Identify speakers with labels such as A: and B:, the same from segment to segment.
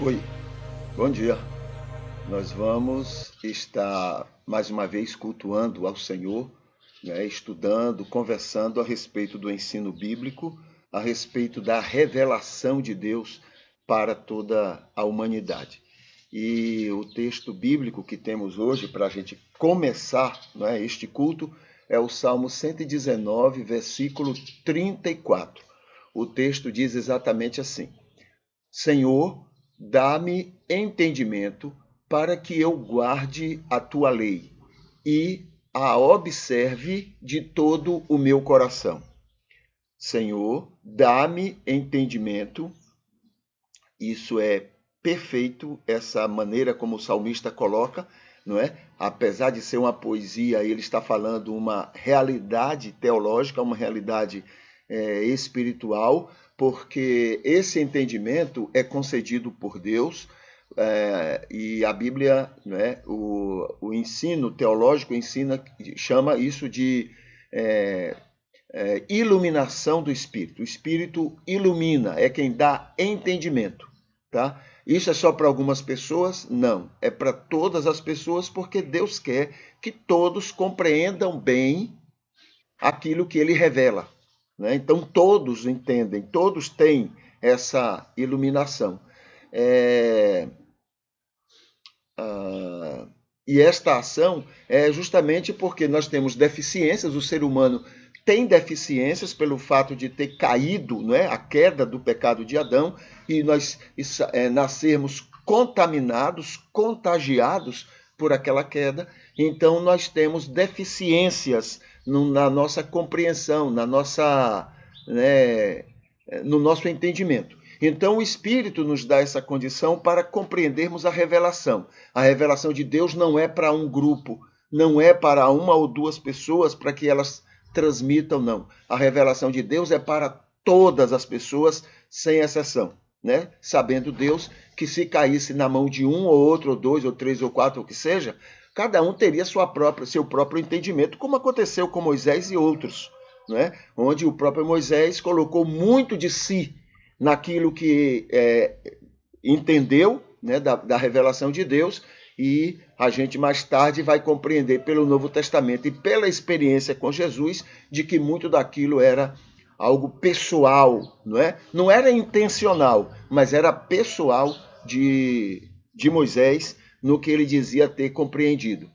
A: Oi, bom dia. Nós vamos estar mais uma vez cultuando ao Senhor, né, estudando, conversando a respeito do ensino bíblico, a respeito da revelação de Deus para toda a humanidade. E o texto bíblico que temos hoje para a gente começar, né, este culto é o Salmo 119, versículo 34. O texto diz exatamente assim: Senhor, dá-me entendimento para que eu guarde a tua lei e a observe de todo o meu coração. Senhor, dá-me entendimento. Isso é perfeito, essa maneira como o salmista coloca, não é? Apesar de ser uma poesia, ele está falando uma realidade teológica, uma realidade espiritual, porque esse entendimento é concedido por Deus, e a Bíblia, né, o ensino teológico chama isso de iluminação do Espírito. O Espírito ilumina, é quem dá entendimento, tá? Isso é só para algumas pessoas? Não, é para todas as pessoas, porque Deus quer que todos compreendam bem aquilo que ele revela, né? Então todos entendem, todos têm essa iluminação. É... E esta ação é justamente porque nós temos deficiências, o ser humano tem deficiências pelo fato de ter caído, não é? A queda do pecado de Adão, e nós nascermos contaminados, contagiados por aquela queda. Então nós temos deficiências na nossa compreensão, né, no nosso entendimento. Então o Espírito nos dá essa condição para compreendermos a revelação. A revelação de Deus não é para um grupo, não é para uma ou duas pessoas para que elas transmitam, não. A revelação de Deus é para todas as pessoas, sem exceção, né? Sabendo Deus que se caísse na mão de um ou outro, ou dois, ou três, ou quatro, ou o que seja, cada um teria seu próprio entendimento, como aconteceu com Moisés e outros, né? Onde o próprio Moisés colocou muito de si naquilo que entendeu, né, da revelação de Deus, e a gente mais tarde vai compreender pelo Novo Testamento e pela experiência com Jesus de que muito daquilo era algo pessoal, não é? Não era intencional, mas era pessoal de Moisés no que ele dizia ter compreendido.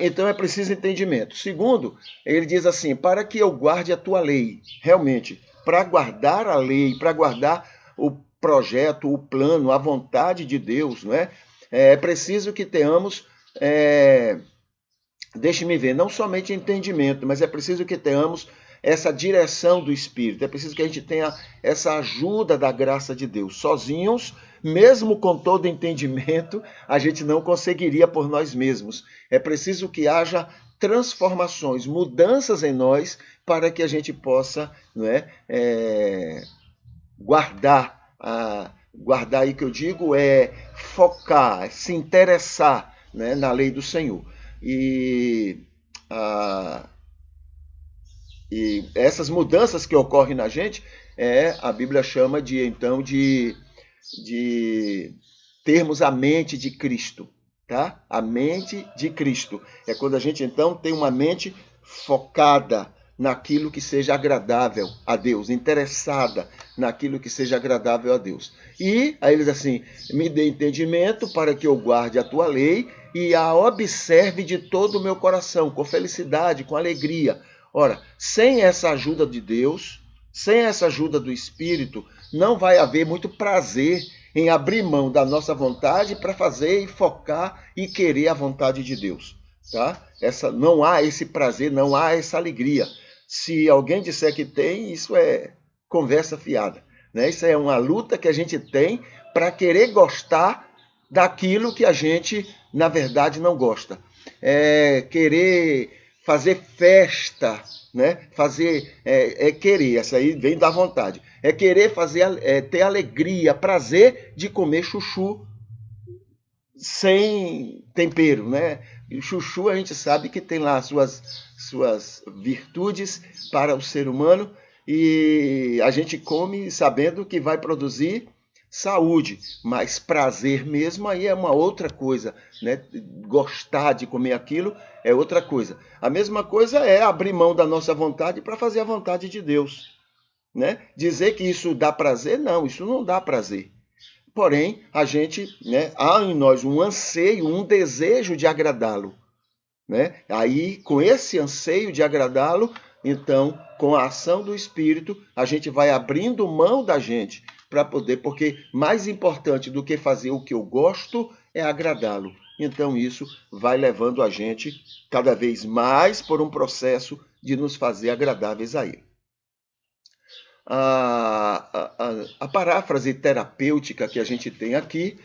A: Então é preciso entendimento. Segundo, ele diz assim: para que eu guarde a tua lei. Realmente, para guardar a lei, para guardar o projeto, o plano, a vontade de Deus, não é? É preciso que tenhamos, deixe-me ver, não somente entendimento, mas é preciso que tenhamos essa direção do Espírito. É preciso que a gente tenha essa ajuda da graça de Deus. Sozinhos, mesmo com todo entendimento, a gente não conseguiria por nós mesmos. É preciso que haja transformações, mudanças em nós, para que a gente possa, não é, guardar. Guardar aí que eu digo é focar, se interessar, né, na lei do Senhor. E, e essas mudanças que ocorrem na gente, a Bíblia chama de termos a mente de Cristo, tá? A mente de Cristo. É quando a gente então tem uma mente focada naquilo que seja agradável a Deus, interessada naquilo que seja agradável a Deus. E aí ele diz assim: me dê entendimento para que eu guarde a tua lei e a observe de todo o meu coração, com felicidade, com alegria. Ora, sem essa ajuda de Deus, sem essa ajuda do Espírito, não vai haver muito prazer em abrir mão da nossa vontade para fazer e focar e querer a vontade de Deus, tá? Não há esse prazer, não há essa alegria. Se alguém disser que tem, isso é conversa fiada, né? Isso é uma luta que a gente tem para querer gostar daquilo que a gente, na verdade, não gosta. É querer fazer festa, né? Querer, essa aí vem da vontade. É querer ter alegria, prazer de comer chuchu sem tempero, né? E o chuchu a gente sabe que tem lá suas virtudes para o ser humano, e a gente come sabendo que vai produzir saúde, mas prazer mesmo aí é uma outra coisa, né? Gostar de comer aquilo é outra coisa. A mesma coisa é abrir mão da nossa vontade para fazer a vontade de Deus, né? Dizer que isso dá prazer, não, isso não dá prazer. Porém, a gente, né, há em nós um anseio, um desejo de agradá-lo, né? Aí, com esse anseio de agradá-lo, então, com a ação do Espírito, a gente vai abrindo mão da gente para poder, porque mais importante do que fazer o que eu gosto é agradá-lo. Então, isso vai levando a gente cada vez mais por um processo de nos fazer agradáveis a Ele. A paráfrase terapêutica que a gente tem aqui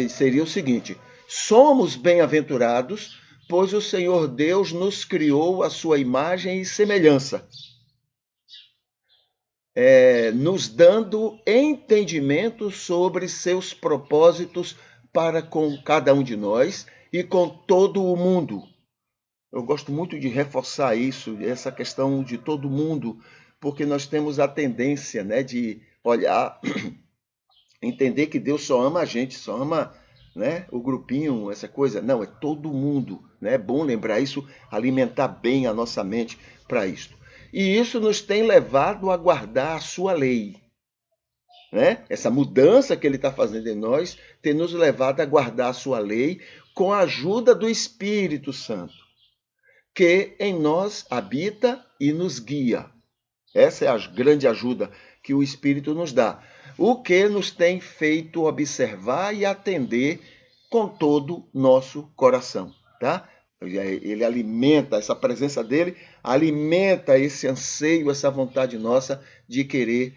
A: seria o seguinte: somos bem-aventurados, pois o Senhor Deus nos criou à sua imagem e semelhança, nos dando entendimento sobre seus propósitos para com cada um de nós e com todo o mundo. Eu gosto muito de reforçar isso, essa questão de todo mundo, porque nós temos a tendência, né, de olhar, entender que Deus só ama a gente, só ama, né, o grupinho, essa coisa. Não, é todo mundo, né? É bom lembrar isso, alimentar bem a nossa mente para isso. E isso nos tem levado a guardar a sua lei, né? Essa mudança que ele está fazendo em nós tem nos levado a guardar a sua lei com a ajuda do Espírito Santo, que em nós habita e nos guia. Essa é a grande ajuda que o Espírito nos dá, o que nos tem feito observar e atender com todo o nosso coração, tá? Ele alimenta, essa presença dele alimenta esse anseio, essa vontade nossa de querer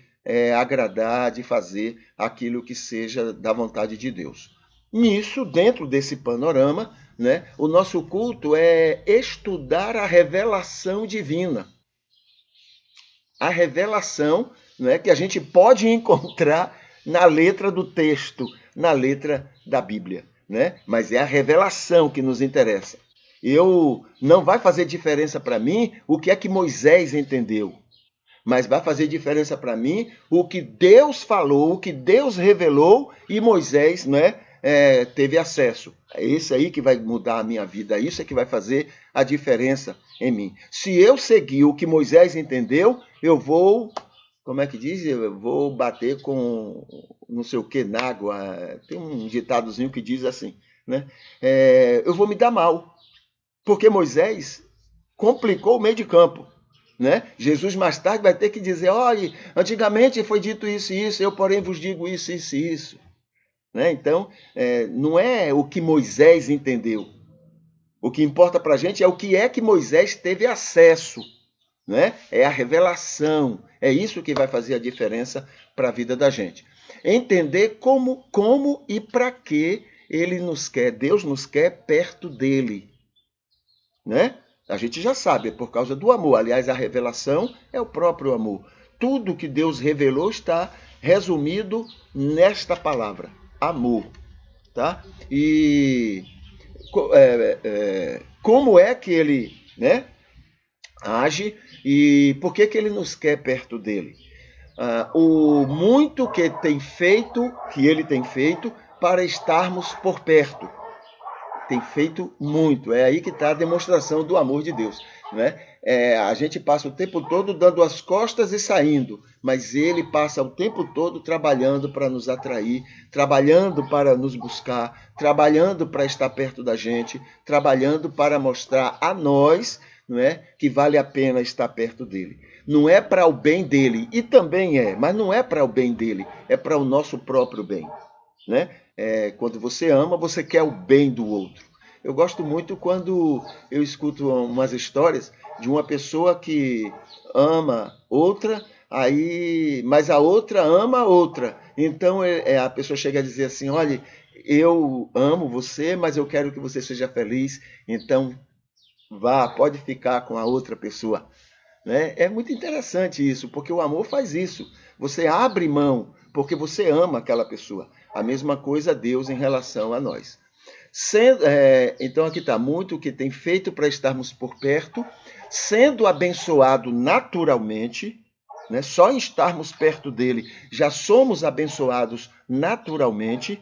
A: agradar, de fazer aquilo que seja da vontade de Deus. Nisso, dentro desse panorama, né, o nosso culto é estudar a revelação divina. A revelação, né, que a gente pode encontrar na letra do texto, na letra da Bíblia, né? Mas é a revelação que nos interessa. Não vai fazer diferença para mim o que é que Moisés entendeu, mas vai fazer diferença para mim o que Deus falou, o que Deus revelou e Moisés, né, teve acesso. É isso aí que vai mudar a minha vida, isso é que vai fazer a diferença em mim. Se eu seguir o que Moisés entendeu, eu vou, como é que diz? Eu vou bater com não sei o que na água. Tem um ditadozinho que diz assim, né? Eu vou me dar mal, porque Moisés complicou o meio de campo, né? Jesus mais tarde vai ter que dizer: olha, antigamente foi dito isso e isso, eu porém vos digo isso, isso e isso. Né? Então, não é o que Moisés entendeu. O que importa para a gente é o que é que Moisés teve acesso, né? É a revelação. É isso que vai fazer a diferença para a vida da gente. Entender como e para que ele nos quer, Deus nos quer perto dele, né? A gente já sabe, é por causa do amor. Aliás, a revelação é o próprio amor. Tudo que Deus revelou está resumido nesta palavra: amor, tá? E como é que ele, né, age e por que ele nos quer perto dele? O muito que ele tem feito para estarmos por perto. Tem feito muito. É aí que está a demonstração do amor de Deus, né? A gente passa o tempo todo dando as costas e saindo, mas ele passa o tempo todo trabalhando para nos atrair, trabalhando para nos buscar, trabalhando para estar perto da gente, trabalhando para mostrar a nós, não é, que vale a pena estar perto dele. Não é para o bem dele, e também mas não é para o bem dele, é para o nosso próprio bem, né? Quando você ama, você quer o bem do outro. Eu gosto muito quando eu escuto umas histórias de uma pessoa que ama outra, mas a outra ama a outra. Então a pessoa chega a dizer assim: olha, eu amo você, mas eu quero que você seja feliz, então pode ficar com a outra pessoa. Né? É muito interessante isso, porque o amor faz isso. Você abre mão porque você ama aquela pessoa. A mesma coisa Deus em relação a nós. Então aqui está: muito o que tem feito para estarmos por perto, sendo abençoado naturalmente, né? Só em estarmos perto dele já somos abençoados naturalmente,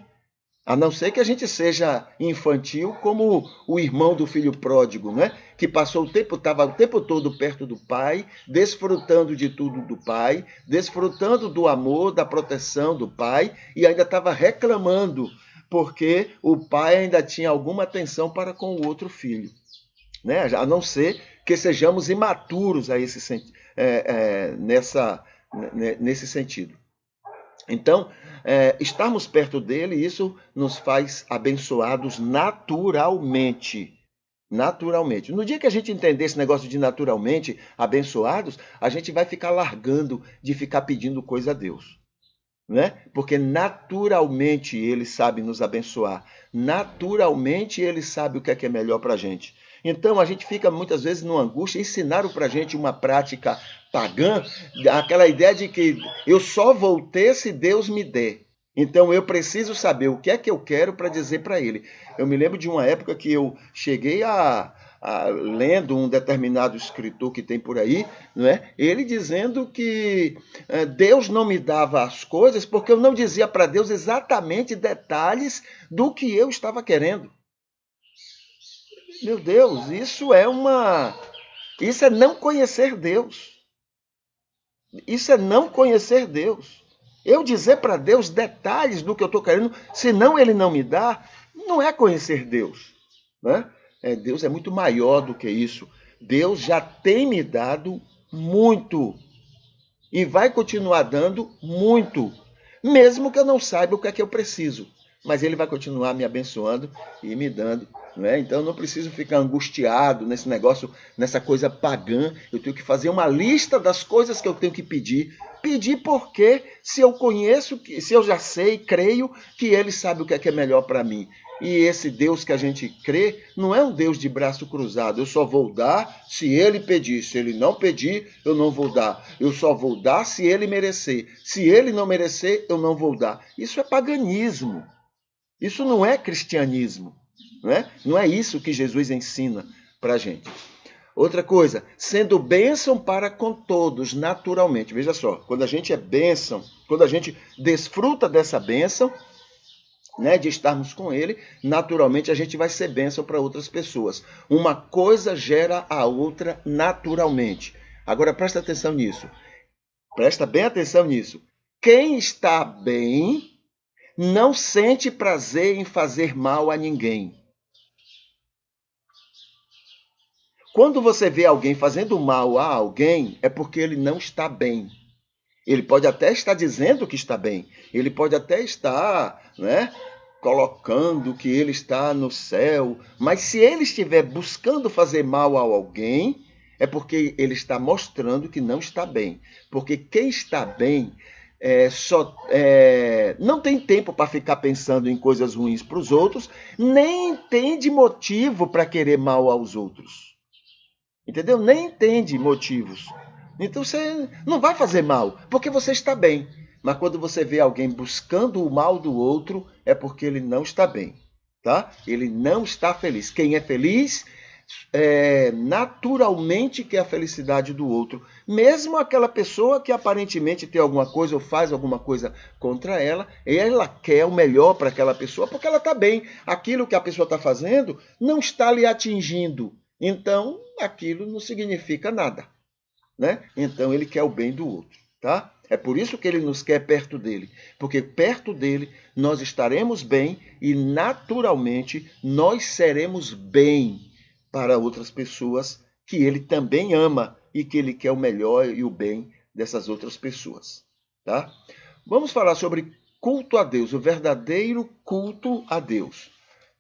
A: a não ser que a gente seja infantil como o irmão do filho pródigo, né? Que estava o tempo todo perto do pai, desfrutando de tudo do pai, desfrutando do amor, da proteção do pai, e ainda estava reclamando porque o pai ainda tinha alguma atenção para com o outro filho, né? A não ser que sejamos imaturos a nesse sentido. Então, estarmos perto dele, isso nos faz abençoados naturalmente. Naturalmente. No dia que a gente entender esse negócio de naturalmente abençoados, a gente vai ficar largando de ficar pedindo coisa a Deus, né? Porque naturalmente ele sabe nos abençoar. Naturalmente ele sabe o que é melhor para a gente. Então a gente fica muitas vezes numa angústia. Ensinaram para a gente uma prática pagã, aquela ideia de que eu só vou ter se Deus me der. Então eu preciso saber o que é que eu quero para dizer para ele. Eu me lembro de uma época que eu cheguei lendo um determinado escritor que tem por aí, não é? Ele dizendo que Deus não me dava as coisas porque eu não dizia para Deus exatamente detalhes do que eu estava querendo. Meu Deus, isso é não conhecer Deus. Isso é não conhecer Deus. Eu dizer para Deus detalhes do que eu estou querendo, senão ele não me dá, não é conhecer Deus, né? Deus é muito maior do que isso. Deus já tem me dado muito e vai continuar dando muito, mesmo que eu não saiba o que é que eu preciso. Mas ele vai continuar me abençoando e me dando, né? Então eu não preciso ficar angustiado nesse negócio, nessa coisa pagã. Eu tenho que fazer uma lista das coisas que eu tenho que pedir. Pedir porque se eu conheço, se eu já sei, creio que ele sabe o que é melhor para mim. E esse Deus que a gente crê não é um Deus de braço cruzado. Eu só vou dar se ele pedir. Se ele não pedir, eu não vou dar. Eu só vou dar se ele merecer. Se ele não merecer, eu não vou dar. Isso é paganismo. Isso não é cristianismo, né? Não é isso que Jesus ensina para a gente. Outra coisa, sendo bênção para com todos, naturalmente. Veja só, quando a gente é bênção, quando a gente desfruta dessa bênção, né, de estarmos com ele, naturalmente a gente vai ser bênção para outras pessoas. Uma coisa gera a outra naturalmente. Agora presta atenção nisso. Presta bem atenção nisso. Quem está bem não sente prazer em fazer mal a ninguém. Quando você vê alguém fazendo mal a alguém, é porque ele não está bem. Ele pode até estar dizendo que está bem. Ele pode até estar, né, colocando que ele está no céu. Mas se ele estiver buscando fazer mal a alguém, é porque ele está mostrando que não está bem. Porque quem está bem não tem tempo para ficar pensando em coisas ruins para os outros, nem entende motivo para querer mal aos outros. Entendeu? Nem entende motivos. Então você não vai fazer mal, porque você está bem. Mas quando você vê alguém buscando o mal do outro, é porque ele não está bem, tá? Ele não está feliz. Quem é feliz naturalmente quer a felicidade do outro. Mesmo aquela pessoa que aparentemente tem alguma coisa ou faz alguma coisa contra ela quer o melhor para aquela pessoa porque ela está bem. Aquilo que a pessoa está fazendo não está lhe atingindo. Então, aquilo não significa nada, né? Então, ele quer o bem do outro, tá? É por isso que ele nos quer perto dele, porque perto dele nós estaremos bem e, naturalmente, nós seremos bem para outras pessoas que ele também ama e que ele quer o melhor e o bem dessas outras pessoas, tá? Vamos falar sobre culto a Deus, o verdadeiro culto a Deus,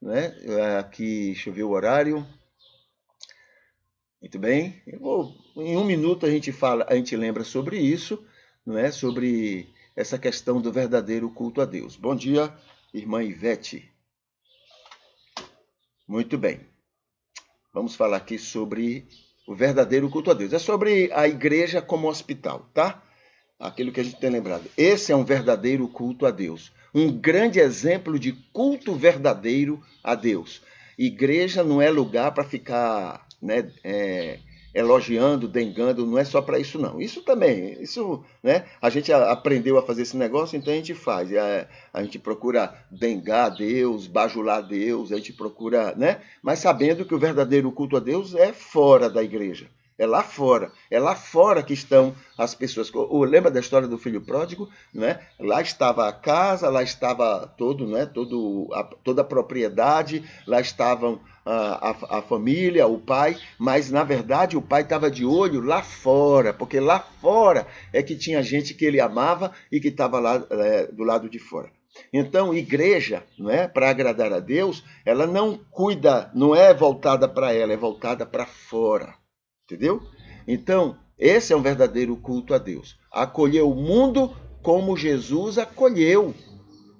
A: né? Aqui, deixa eu ver o horário. Muito bem. Em um minuto a gente lembra sobre isso, não é? Sobre essa questão do verdadeiro culto a Deus. Bom dia, irmã Ivete. Muito bem. Vamos falar aqui sobre o verdadeiro culto a Deus. É sobre a igreja como hospital, tá? Aquilo que a gente tem lembrado. Esse é um verdadeiro culto a Deus. Um grande exemplo de culto verdadeiro a Deus. Igreja não é lugar para ficar, né, elogiando, dengando, não é só para isso não. Isso também, isso, né? A gente aprendeu a fazer esse negócio, então a gente faz. A gente procura dengar Deus, bajular Deus, a gente procura, né? Mas sabendo que o verdadeiro culto a Deus é fora da igreja. É lá fora que estão as pessoas. Lembra da história do filho pródigo? Né? Lá estava a casa, lá estava toda a propriedade, lá estavam a família, o pai, mas na verdade o pai estava de olho lá fora, porque lá fora é que tinha gente que ele amava e que estava lá do lado de fora. Então, igreja, para agradar a Deus, ela não cuida, não é voltada para ela, é voltada para fora. Entendeu? Então, esse é um verdadeiro culto a Deus. Acolher o mundo como Jesus acolheu,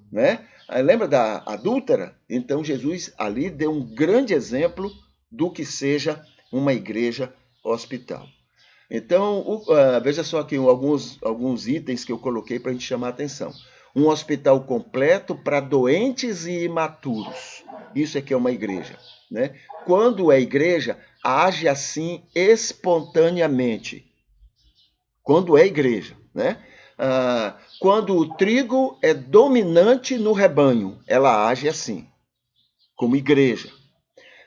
A: né? Lembra da adúltera? Então, Jesus ali deu um grande exemplo do que seja uma igreja hospital. Então, veja só aqui alguns itens que eu coloquei para a gente chamar a atenção. Um hospital completo para doentes e imaturos. Isso é que é uma igreja, né? Quando é igreja, age assim espontaneamente. Quando é igreja, né? Quando o trigo é dominante no rebanho, ela age assim, como igreja.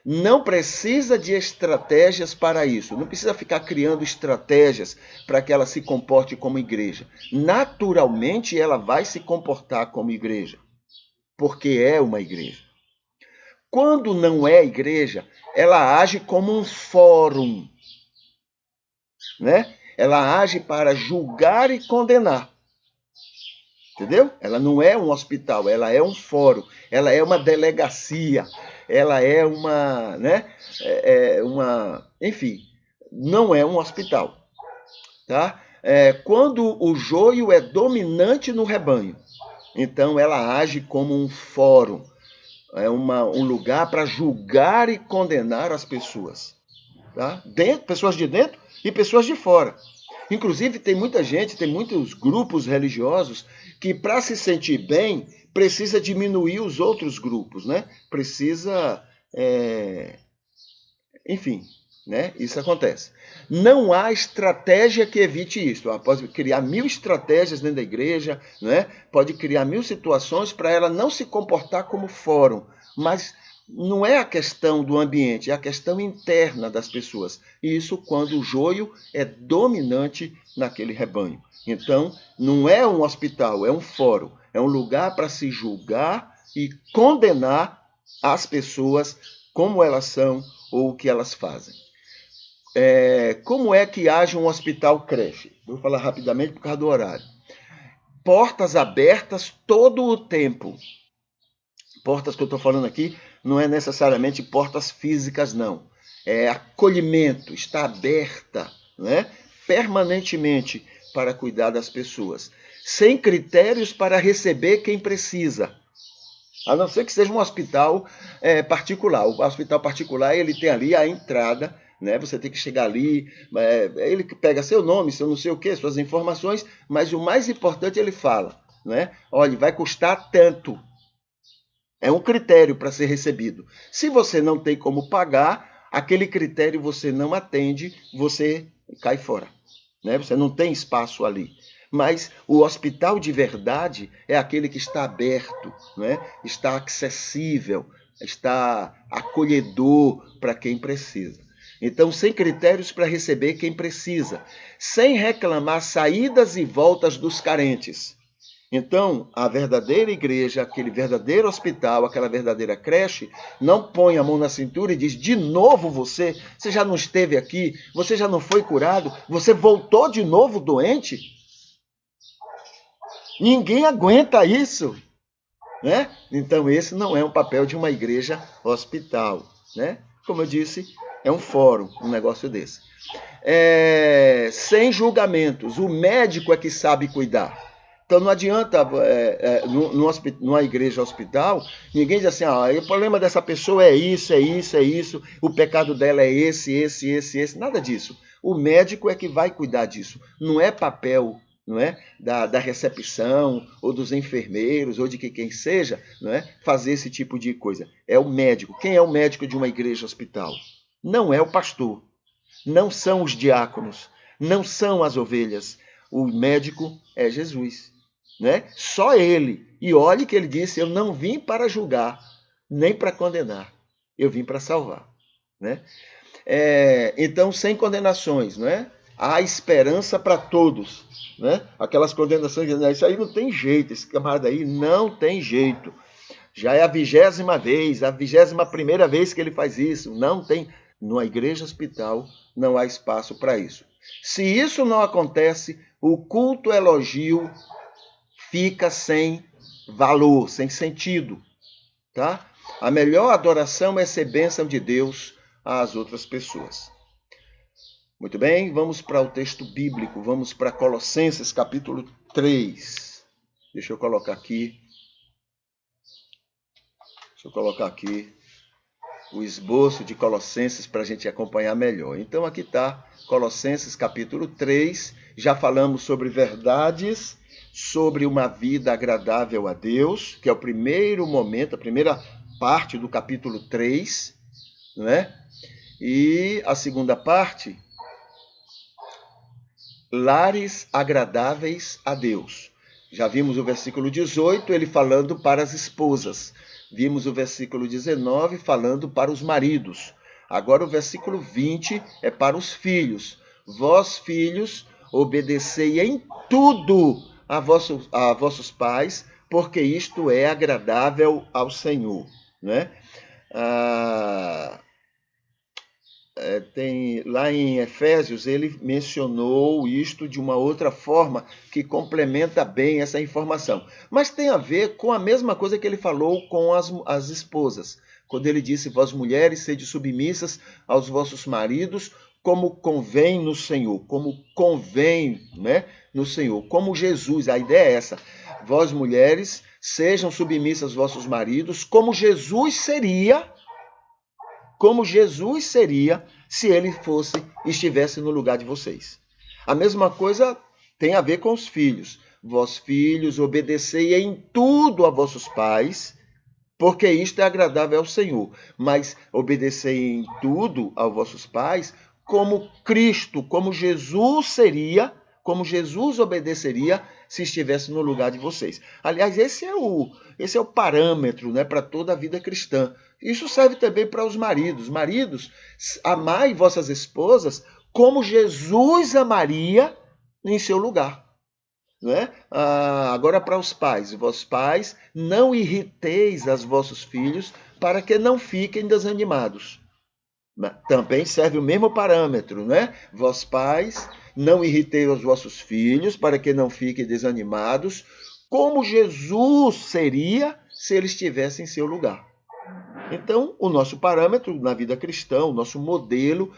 A: Não precisa de estratégias para isso. Não precisa ficar criando estratégias para que ela se comporte como igreja. Naturalmente, ela vai se comportar como igreja, porque é uma igreja. Quando não é igreja, ela age como um fórum, né? Ela age para julgar e condenar. Entendeu? Ela não é um hospital, ela é um fórum, ela é uma delegacia, ela é uma, né? Enfim, não é um hospital, tá? Quando o joio é dominante no rebanho, então ela age como um fórum, um lugar para julgar e condenar as pessoas, tá? Pessoas de dentro e pessoas de fora. Inclusive, tem muita gente, tem muitos grupos religiosos que, para se sentir bem, precisa diminuir os outros grupos, né? Precisa, enfim, né? Isso acontece. Não há estratégia que evite isso. Pode criar 1000 estratégias dentro da igreja, né? Pode criar 1000 situações para ela não se comportar como fórum, mas não é a questão do ambiente, é a questão interna das pessoas. E isso quando o joio é dominante naquele rebanho. Então, não é um hospital, é um fórum. É um lugar para se julgar e condenar as pessoas como elas são ou o que elas fazem. Como é que age um hospital creche? Vou falar rapidamente por causa do horário. Portas abertas todo o tempo. Portas que eu estou falando aqui não é necessariamente portas físicas, não. É acolhimento, está aberta, né? Permanentemente para cuidar das pessoas. Sem critérios para receber quem precisa. A não ser que seja um hospital particular. O hospital particular, ele tem ali a entrada, né? Você tem que chegar ali, ele pega seu nome, seu não sei o quê, suas informações, mas o mais importante ele fala, né? Olha, vai custar tanto. É um critério para ser recebido. Se você não tem como pagar, aquele critério você não atende, você cai fora, né? Você não tem espaço ali. Mas o hospital de verdade é aquele que está aberto, né? Está acessível, está acolhedor para quem precisa. Então, sem critérios para receber quem precisa, sem reclamar saídas e voltas dos carentes. Então, a verdadeira igreja, aquele verdadeiro hospital, aquela verdadeira creche, não põe a mão na cintura e diz, de novo você já não esteve aqui, você já não foi curado, você voltou de novo doente? Ninguém aguenta isso, né? Então, esse não é um papel de uma igreja hospital, né? Como eu disse, é um fórum, um negócio desse. Sem julgamentos, o médico é que sabe cuidar. Então não adianta, numa igreja hospital, ninguém diz assim, o problema dessa pessoa é isso, o pecado dela é esse. Nada disso. O médico é que vai cuidar disso. Não é papel, não é, da recepção, ou dos enfermeiros, ou de quem seja, não é, fazer esse tipo de coisa. É o médico. Quem é o médico de uma igreja hospital? Não é o pastor. não são os diáconos, não são as ovelhas. O médico é Jesus, né? Só ele. E olhe que ele disse, eu não vim para julgar, nem para condenar. Eu vim para salvar, né? Então, sem condenações, não é? Há esperança para todos, né? Aquelas condenações, isso aí não tem jeito, esse camarada aí não tem jeito. Já é a 20ª vez, a 21ª vez que ele faz isso. Não tem. Na igreja hospital não há espaço para isso. Se isso não acontece, o culto elogio fica sem valor, sem sentido, tá? A melhor adoração é ser bênção de Deus às outras pessoas. Muito bem, vamos para o texto bíblico, vamos para Colossenses capítulo 3. Deixa eu colocar aqui o esboço de Colossenses para a gente acompanhar melhor. Então aqui está Colossenses capítulo 3, já falamos sobre verdades, sobre uma vida agradável a Deus, que é o primeiro momento, a primeira parte do capítulo 3, né? E a segunda parte, lares agradáveis a Deus. Já vimos o versículo 18, ele falando para as esposas. Vimos o versículo 19 falando para os maridos. Agora o versículo 20 é para os filhos. Vós, filhos, obedecei em tudo a vossos pais, porque isto é agradável ao Senhor, né? Lá em Efésios, ele mencionou isto de uma outra forma que complementa bem essa informação. Mas tem a ver com a mesma coisa que ele falou com as esposas. Quando ele disse, vós mulheres, sede submissas aos vossos maridos, como convém no Senhor. Como convém, né, no Senhor. Como Jesus, a ideia é essa. Vós mulheres, sejam submissas aos vossos maridos, como Jesus seria se ele estivesse no lugar de vocês. A mesma coisa tem a ver com os filhos. Vós, filhos, obedecei em tudo a vossos pais, porque isto é agradável ao Senhor. Mas obedecei em tudo aos vossos pais, como Cristo, como Jesus obedeceria se estivesse no lugar de vocês. Aliás, esse é o parâmetro, né, para toda a vida cristã. Isso serve também para os maridos. Maridos, amai vossas esposas como Jesus amaria em seu lugar. Né? Agora para os pais. Vós pais, não irriteis aos vossos filhos para que não fiquem desanimados. Também serve o mesmo parâmetro, né? Vós pais, não irriteis aos vossos filhos para que não fiquem desanimados, como Jesus seria se ele estivesse em seu lugar. Então, o nosso parâmetro na vida cristã, o nosso modelo,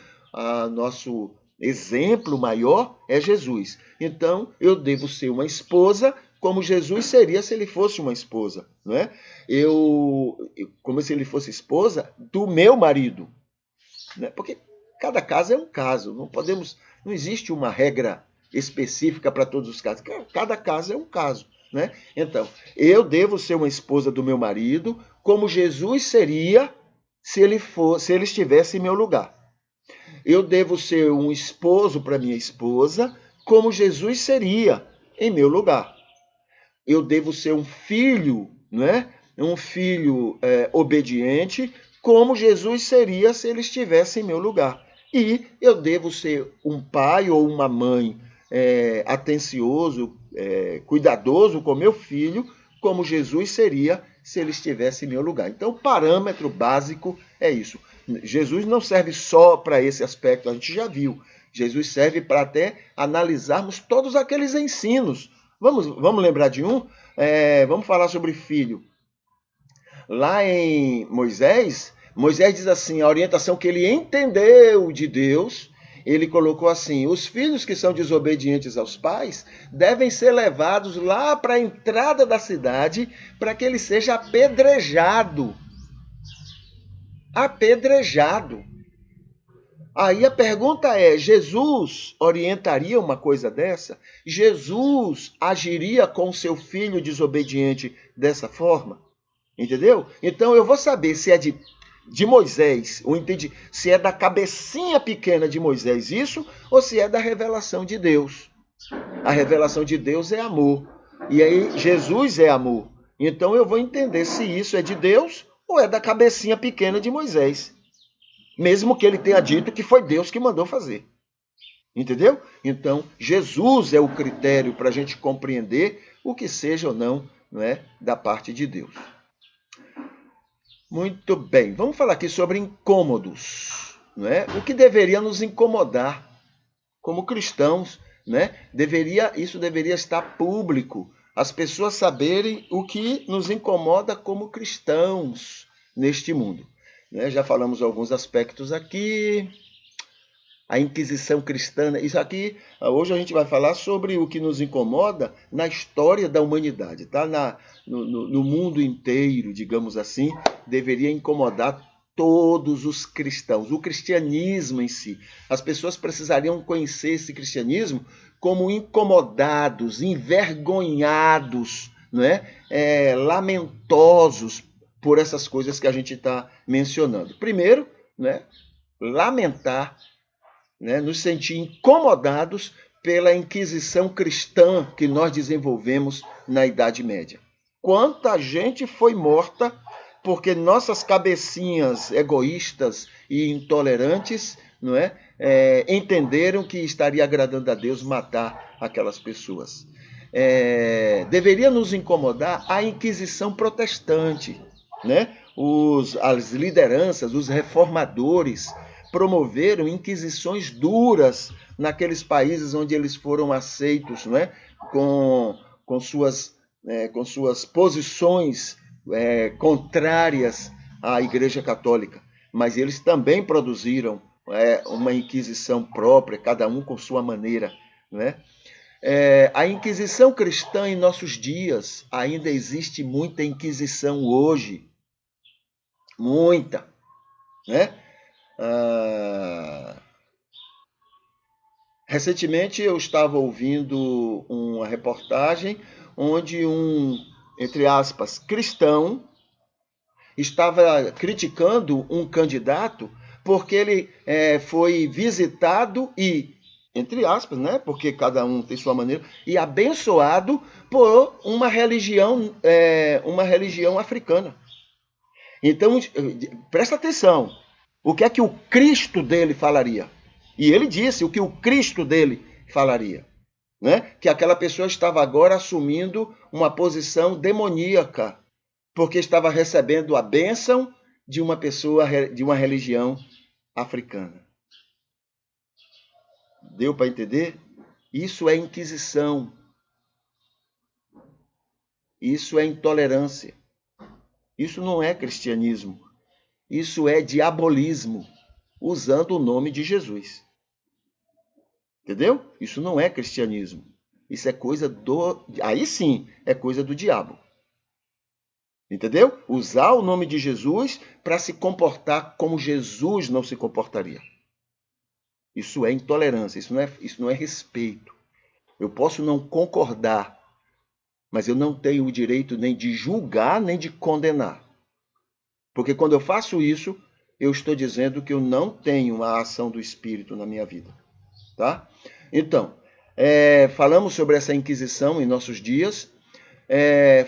A: nosso exemplo maior é Jesus. Então, eu devo ser uma esposa como Jesus seria se ele fosse uma esposa, não é? Como se ele fosse esposa do meu marido, né? Porque cada caso é um caso, não existe uma regra específica para todos os casos. Cada caso é um caso, né? Então, eu devo ser uma esposa do meu marido, como Jesus seria se ele estivesse em meu lugar. Eu devo ser um esposo para minha esposa, como Jesus seria em meu lugar. Eu devo ser um filho, né? Um filho obediente, como Jesus seria se ele estivesse em meu lugar. E eu devo ser um pai ou uma mãe atencioso, cuidadoso com meu filho, como Jesus seria se ele estivesse em meu lugar. Então, o parâmetro básico é isso. Jesus não serve só para esse aspecto, a gente já viu. Jesus serve para até analisarmos todos aqueles ensinos. Vamos lembrar de um? Vamos falar sobre filho. Lá em Moisés diz assim, a orientação que ele entendeu de Deus, ele colocou assim, os filhos que são desobedientes aos pais devem ser levados lá para a entrada da cidade para que ele seja apedrejado. Apedrejado. Aí a pergunta é, Jesus orientaria uma coisa dessa? Jesus agiria com seu filho desobediente dessa forma? Entendeu? Então eu vou saber se é de de Moisés, se é da cabecinha pequena de Moisés isso, ou se é da revelação de Deus. A revelação de Deus é amor. E aí Jesus é amor. Então eu vou entender se isso é de Deus ou é da cabecinha pequena de Moisés. Mesmo que ele tenha dito que foi Deus que mandou fazer. Entendeu? Então, Jesus é o critério para a gente compreender o que seja ou não, da parte de Deus. Muito bem, vamos falar aqui sobre incômodos. O que deveria nos incomodar como cristãos. Isso deveria estar público. As pessoas saberem o que nos incomoda como cristãos neste mundo. Já falamos alguns aspectos aqui. A Inquisição cristã, isso aqui, hoje a gente vai falar sobre o que nos incomoda na história da humanidade, tá? No mundo inteiro, digamos assim, deveria incomodar todos os cristãos, o cristianismo em si. As pessoas precisariam conhecer esse cristianismo como incomodados, envergonhados, lamentosos por essas coisas que a gente está mencionando. Primeiro, lamentar, nos sentir incomodados pela Inquisição cristã que nós desenvolvemos na Idade Média. Quanta gente foi morta porque nossas cabecinhas egoístas e intolerantes entenderam que estaria agradando a Deus matar aquelas pessoas. Deveria nos incomodar a Inquisição protestante, as lideranças, os reformadores, promoveram inquisições duras naqueles países onde eles foram aceitos, com suas posições contrárias à Igreja Católica. Mas eles também produziram uma inquisição própria, cada um com sua maneira. A Inquisição cristã em nossos dias, ainda existe muita inquisição hoje. Muita. Recentemente eu estava ouvindo uma reportagem onde entre aspas, cristão estava criticando um candidato porque ele foi visitado e, entre aspas, porque cada um tem sua maneira, e abençoado por uma religião africana. Então, presta atenção. O que é que o Cristo dele falaria? E ele disse o que o Cristo dele falaria. Que aquela pessoa estava agora assumindo uma posição demoníaca, porque estava recebendo a bênção de uma pessoa de uma religião africana. Deu para entender? Isso é inquisição. Isso é intolerância. Isso não é cristianismo. Isso é diabolismo, usando o nome de Jesus. Entendeu? Isso não é cristianismo. Isso é coisa Aí sim, é coisa do diabo. Entendeu? Usar o nome de Jesus para se comportar como Jesus não se comportaria. Isso é intolerância, isso não é respeito. Eu posso não concordar, mas eu não tenho o direito nem de julgar, nem de condenar. Porque quando eu faço isso, eu estou dizendo que eu não tenho a ação do Espírito na minha vida. Tá? Então, falamos sobre essa Inquisição em nossos dias.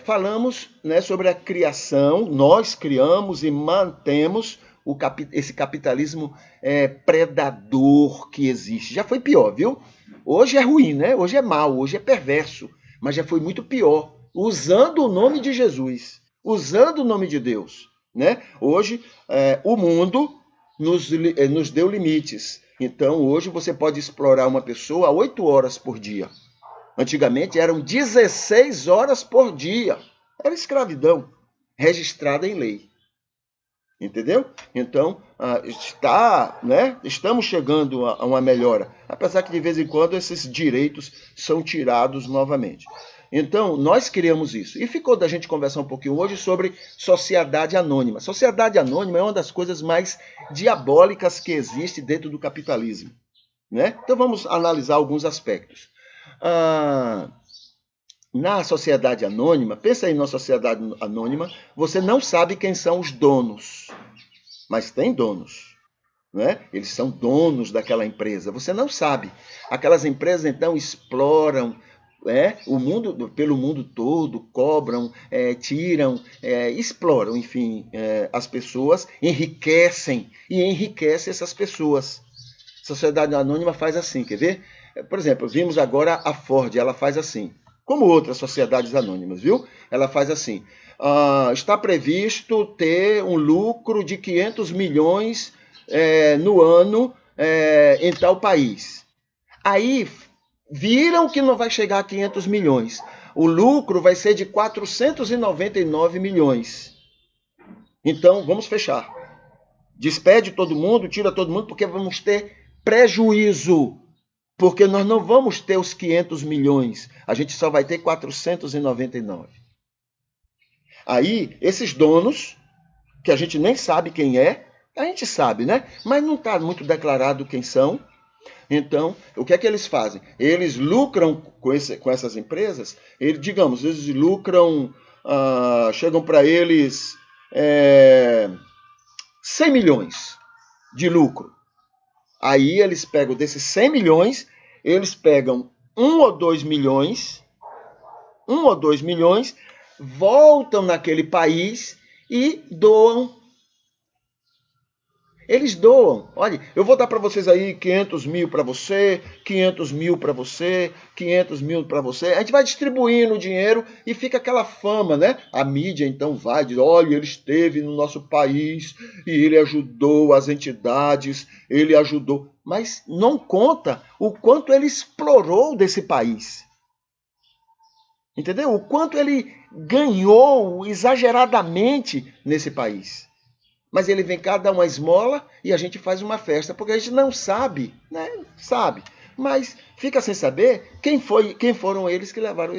A: Falamos sobre a criação. Nós criamos e mantemos esse capitalismo predador que existe. Já foi pior, viu? Hoje é ruim, Hoje é mau, hoje é perverso. Mas já foi muito pior. Usando o nome de Jesus. Usando o nome de Deus. Hoje, o mundo nos deu limites. Então, hoje você pode explorar uma pessoa 8 horas por dia. Antigamente eram 16 horas por dia. Era escravidão, registrada em lei. Entendeu? Então, estamos chegando a uma melhora. Apesar que, de vez em quando, esses direitos são tirados novamente. Então, nós criamos isso. E ficou da gente conversar um pouquinho hoje sobre sociedade anônima. Sociedade anônima é uma das coisas mais diabólicas que existe dentro do capitalismo. Então, vamos analisar alguns aspectos. Na sociedade anônima, pensa aí na sociedade anônima, você não sabe quem são os donos. mas tem donos. Né? Eles são donos daquela empresa. Você não sabe. Aquelas empresas, então, exploram o mundo, pelo mundo todo, cobram, tiram, exploram, enfim, as pessoas, enriquecem e enriquecem essas pessoas. A sociedade anônima faz assim, quer ver? Por exemplo, vimos agora a Ford, ela faz assim, como outras sociedades anônimas, viu? Ela faz assim, está previsto ter um lucro de 500 milhões no ano em tal país. Aí viram que não vai chegar a 500 milhões. O lucro vai ser de 499 milhões. Então, vamos fechar. Despede todo mundo, tira todo mundo, porque vamos ter prejuízo. Porque nós não vamos ter os 500 milhões. A gente só vai ter 499. Aí, esses donos, que a gente nem sabe quem é, a gente sabe, né? Mas não está muito declarado quem são. Então, o que é que eles fazem? Eles lucram com essas empresas, digamos, eles lucram, chegam para eles 100 milhões de lucro. Aí eles pegam desses 100 milhões, eles pegam 1 ou 2 milhões, voltam naquele país e doam. Eles doam. Olha, eu vou dar para vocês aí 500 mil para você, 500 mil para você, 500 mil para você. A gente vai distribuindo o dinheiro e fica aquela fama, né? A mídia então vai, diz, olha, ele esteve no nosso país e ele ajudou as entidades, ele ajudou. Mas não conta o quanto ele explorou desse país. Entendeu? O quanto ele ganhou exageradamente nesse país. Mas ele vem cá dar uma esmola e a gente faz uma festa, porque a gente não sabe, né? Sabe. Mas fica sem saber quem foram eles que levaram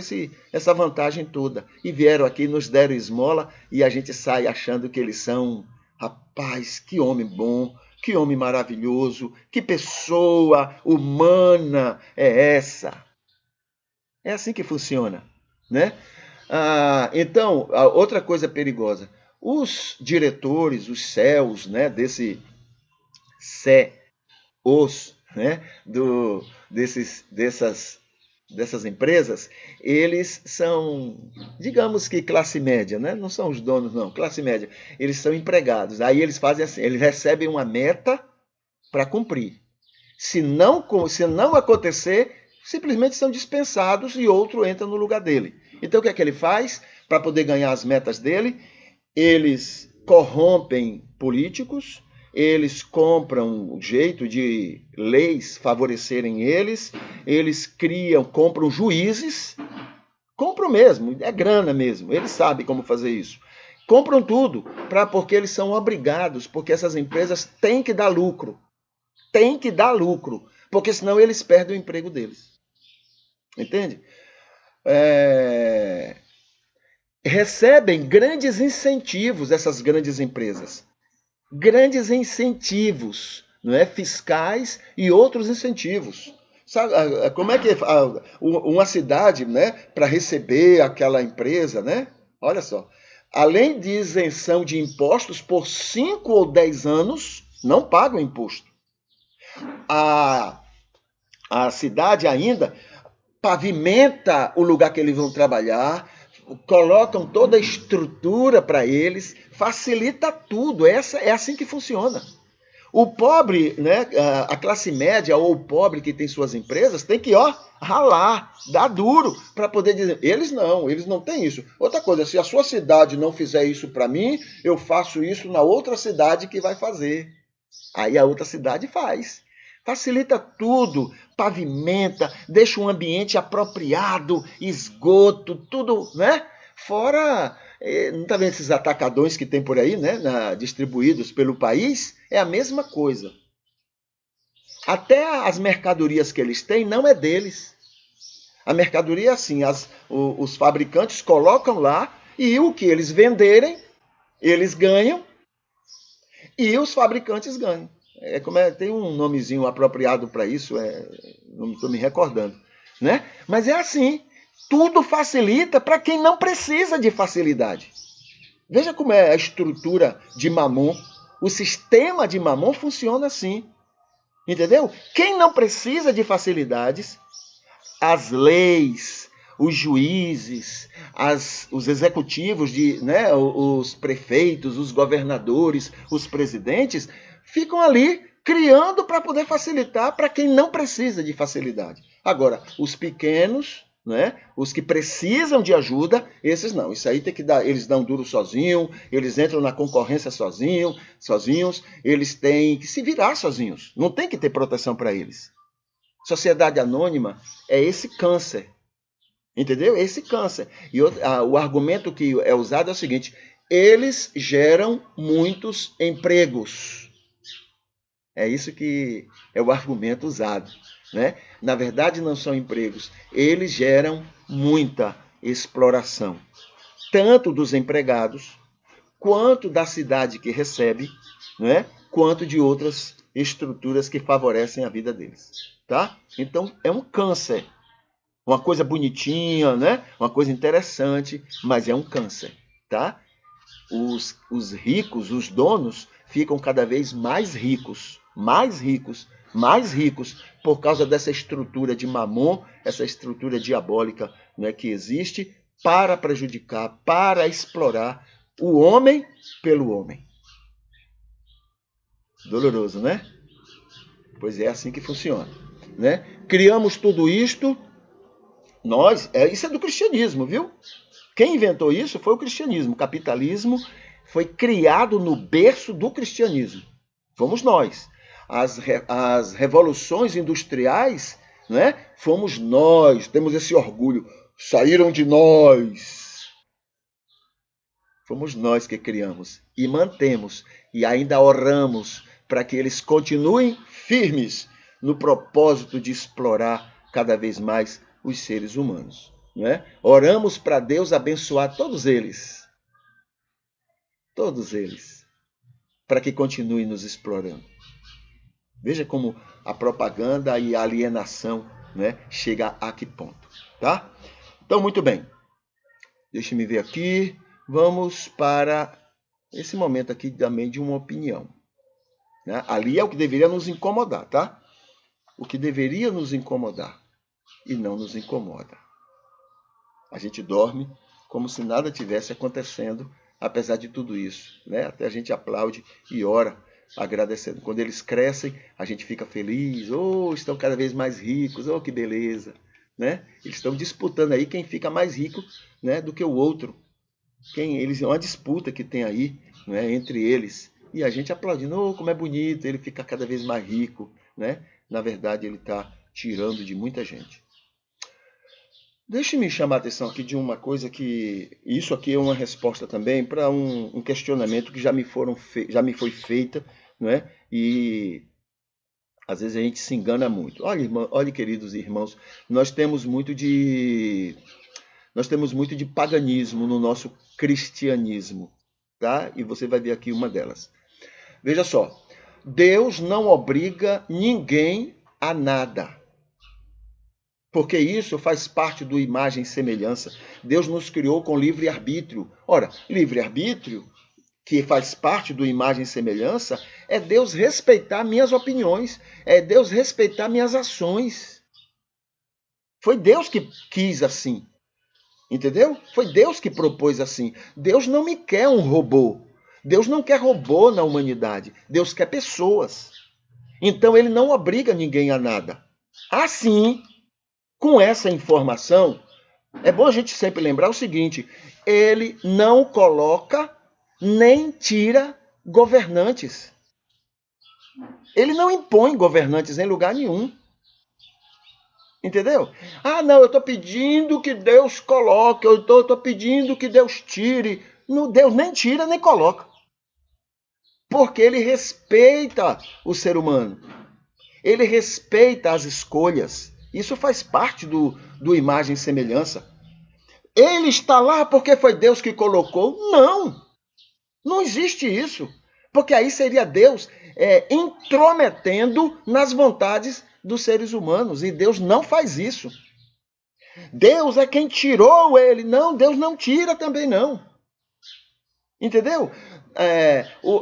A: essa vantagem toda. E vieram aqui, nos deram esmola e a gente sai achando que eles são, rapaz, que homem bom, que homem maravilhoso, que pessoa humana é essa. É assim que funciona, né? Então, outra coisa perigosa. Os diretores, os CEOs, né, né, dessas empresas, eles são, digamos que classe média, né? Não são os donos, não, classe média. Eles são empregados. Aí eles fazem assim, eles recebem uma meta para cumprir. Se não acontecer, simplesmente são dispensados e outro entra no lugar dele. Então o que é que ele faz para poder ganhar as metas dele? Eles corrompem políticos, eles compram o jeito de leis favorecerem eles compram juízes, compram mesmo, é grana mesmo, eles sabem como fazer isso. Compram tudo, porque eles são obrigados, porque essas empresas têm que dar lucro, porque senão eles perdem o emprego deles. Entende? Recebem grandes incentivos essas grandes empresas. Grandes incentivos, não é? Fiscais e outros incentivos. Sabe como é que uma cidade, né, para receber aquela empresa, né? Olha só, além de isenção de impostos por 5 ou 10 anos, não pagam imposto. A cidade ainda pavimenta o lugar que eles vão trabalhar, colocam toda a estrutura para eles, facilita tudo. É assim que funciona. O pobre, né, a classe média ou o pobre que tem suas empresas tem que ralar, dar duro para poder dizer. Eles não têm isso. Outra coisa, se a sua cidade não fizer isso para mim, eu faço isso na outra cidade que vai fazer. Aí a outra cidade faz. Facilita tudo, pavimenta, deixa um ambiente apropriado, esgoto, tudo, né? Fora, não está vendo esses atacadões que tem por aí, né? Distribuídos pelo país? É a mesma coisa. Até as mercadorias que eles têm não é deles. A mercadoria é assim, os fabricantes colocam lá e o que eles venderem, eles ganham e os fabricantes ganham. Tem um nomezinho apropriado para isso, não estou me recordando, né? Mas é assim, tudo facilita para quem não precisa de facilidade. Veja como é a estrutura de Mamon, O sistema de Mamon funciona assim. Entendeu? Quem não precisa de facilidades, as leis, os juízes, os executivos, né, os prefeitos, os governadores, os presidentes, ficam ali criando para poder facilitar para quem não precisa de facilidade. Agora, os pequenos, né, os que precisam de ajuda, esses não. Isso aí tem que dar, eles dão duro sozinho, eles entram na concorrência sozinhos, eles têm que se virar sozinhos. Não tem que ter proteção para eles. Sociedade anônima é esse câncer. Entendeu? Esse câncer. E o argumento que é usado é o seguinte: eles geram muitos empregos. É isso que é o argumento usado, né? Na verdade, não são empregos. Eles geram muita exploração, tanto dos empregados, quanto da cidade que recebe, né? Quanto de outras estruturas que favorecem a vida deles. Tá? Então, é um câncer. Uma coisa bonitinha, né? Uma coisa interessante, mas é um câncer. Tá? Os ricos, os donos, ficam cada vez mais ricos, por causa dessa estrutura de Mamon, essa estrutura diabólica, né, que existe para prejudicar, para explorar o homem pelo homem. Doloroso, né? Pois é assim que funciona, né? Criamos tudo isto, isso é do cristianismo, viu? Quem inventou isso foi o cristianismo. O capitalismo foi criado no berço do cristianismo. Fomos nós. As revoluções industriais, né? Fomos nós. Temos esse orgulho. Saíram de nós. Fomos nós que criamos e mantemos. E ainda oramos para que eles continuem firmes no propósito de explorar cada vez mais os seres humanos. Né? Oramos para Deus abençoar todos eles, para que continuem nos explorando. Veja como a propaganda e a alienação, né, chega a que ponto. Tá? Então, muito bem. Deixe-me ver aqui. Vamos para esse momento aqui também de uma opinião. Né? Ali é o que deveria nos incomodar, tá? O que deveria nos incomodar e não nos incomoda. A gente dorme como se nada tivesse acontecendo, apesar de tudo isso. Né? Até a gente aplaude e ora, agradecendo. Quando eles crescem, a gente fica feliz. Oh, estão cada vez mais ricos. Oh, que beleza. Né? Eles estão disputando aí quem fica mais rico, né, do que o outro. É uma disputa que tem aí, né, entre eles. E a gente aplaudindo. Oh, como é bonito, ele fica cada vez mais rico. Né? Na verdade, ele está tirando de muita gente. Deixe-me chamar a atenção aqui de uma coisa que... Isso aqui é uma resposta também para um questionamento que já me foi feita, né? E às vezes a gente se engana muito. Olha, queridos irmãos, nós temos muito de paganismo no nosso cristianismo, tá? E você vai ver aqui uma delas. Veja só, Deus não obriga ninguém a nada. Porque isso faz parte do imagem e semelhança. Deus nos criou com livre-arbítrio. Ora, livre-arbítrio, que faz parte do imagem e semelhança, é Deus respeitar minhas opiniões, é Deus respeitar minhas ações. Foi Deus que quis assim. Entendeu? Foi Deus que propôs assim. Deus não me quer um robô. Deus não quer robô na humanidade. Deus quer pessoas. Então ele não obriga ninguém a nada. Assim, com essa informação, é bom a gente sempre lembrar o seguinte: ele não coloca nem tira governantes. Ele não impõe governantes em lugar nenhum. Entendeu? Ah, não, eu estou pedindo que Deus coloque, eu estou pedindo que Deus tire. Não, Deus nem tira nem coloca. Porque ele respeita o ser humano. Ele respeita as escolhas. Isso faz parte do imagem e semelhança. Ele está lá porque foi Deus que colocou? Não. Não existe isso. Porque aí seria Deus intrometendo nas vontades dos seres humanos. E Deus não faz isso. Deus é quem tirou ele. Não, Deus não tira também não. Entendeu?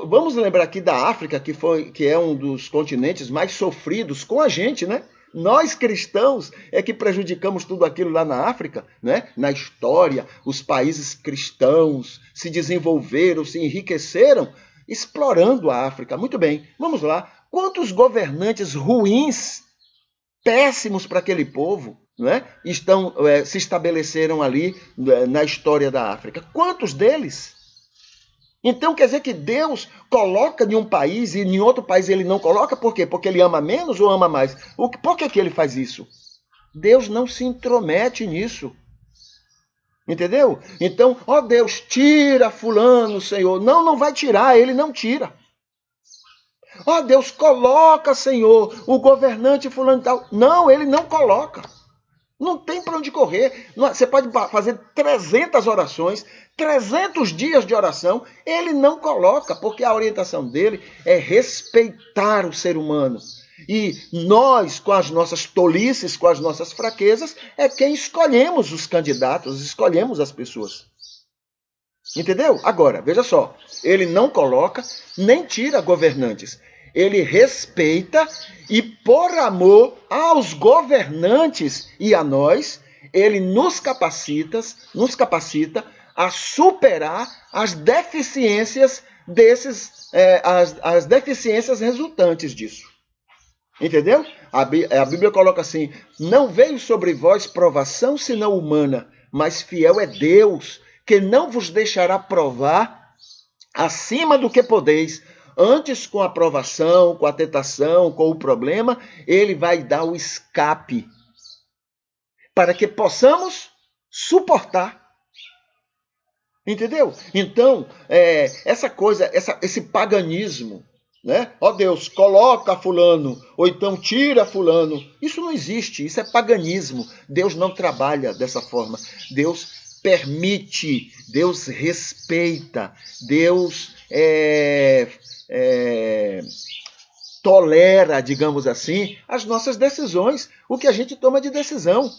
A: vamos lembrar aqui da África, que é um dos continentes mais sofridos com a gente, né? Nós cristãos é que prejudicamos tudo aquilo lá na África, né? Na história, os países cristãos se desenvolveram, se enriqueceram, explorando a África. Muito bem, vamos lá. Quantos governantes ruins, péssimos para aquele povo, né? Se estabeleceram ali na história da África? Quantos deles? Então quer dizer que Deus coloca em um país e em outro país ele não coloca? Por quê? Porque ele ama menos ou ama mais? Por que ele faz isso? Deus não se intromete nisso. Entendeu? Então, Deus, tira fulano, Senhor. Não, não vai tirar, ele não tira. Deus, coloca, Senhor, o governante fulano e tal. Não, ele não coloca. Não tem para onde correr. Você pode fazer 300 orações, 300 dias de oração, ele não coloca, porque a orientação dele é respeitar o ser humano. E nós, com as nossas tolices, com as nossas fraquezas, é quem escolhemos os candidatos, escolhemos as pessoas. Entendeu? Agora, veja só, ele não coloca, nem tira governantes. Ele respeita e, por amor aos governantes e a nós, ele nos capacita a superar as deficiências as deficiências resultantes disso. Entendeu? A Bíblia coloca assim: não veio sobre vós provação senão humana, mas fiel é Deus, que não vos deixará provar acima do que podeis. Antes, com a provação, com a tentação, com o problema, ele vai dar o escape para que possamos suportar. Entendeu? Então, esse paganismo, né? Deus, coloca fulano, ou então tira fulano. Isso não existe, isso é paganismo. Deus não trabalha dessa forma. Deus permite, Deus respeita, Deus tolera, digamos assim, as nossas decisões, o que a gente toma de decisão.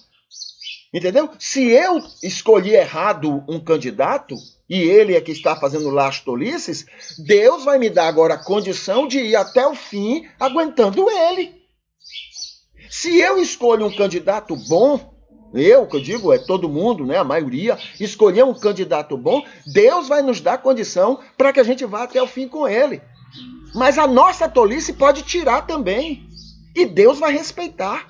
A: Entendeu? Se eu escolhi errado um candidato, e ele é que está fazendo lá as tolices, Deus vai me dar agora a condição de ir até o fim aguentando ele. Se eu escolho um candidato bom, que eu digo, é todo mundo, né, a maioria, escolher um candidato bom, Deus vai nos dar condição para que a gente vá até o fim com ele. Mas a nossa tolice pode tirar também. E Deus vai respeitar.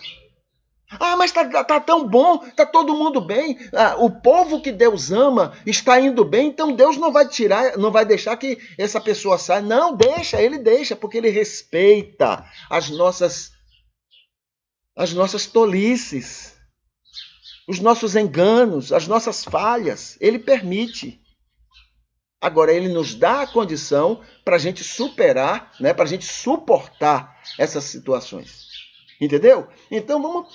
A: Mas tá tão bom, tá todo mundo bem. O povo que Deus ama está indo bem, então Deus não vai tirar, não vai deixar que essa pessoa saia. Não, ele deixa, porque ele respeita as nossas tolices, os nossos enganos, as nossas falhas. Ele permite. Agora, ele nos dá a condição para a gente superar, né, para a gente suportar essas situações. Entendeu? Então,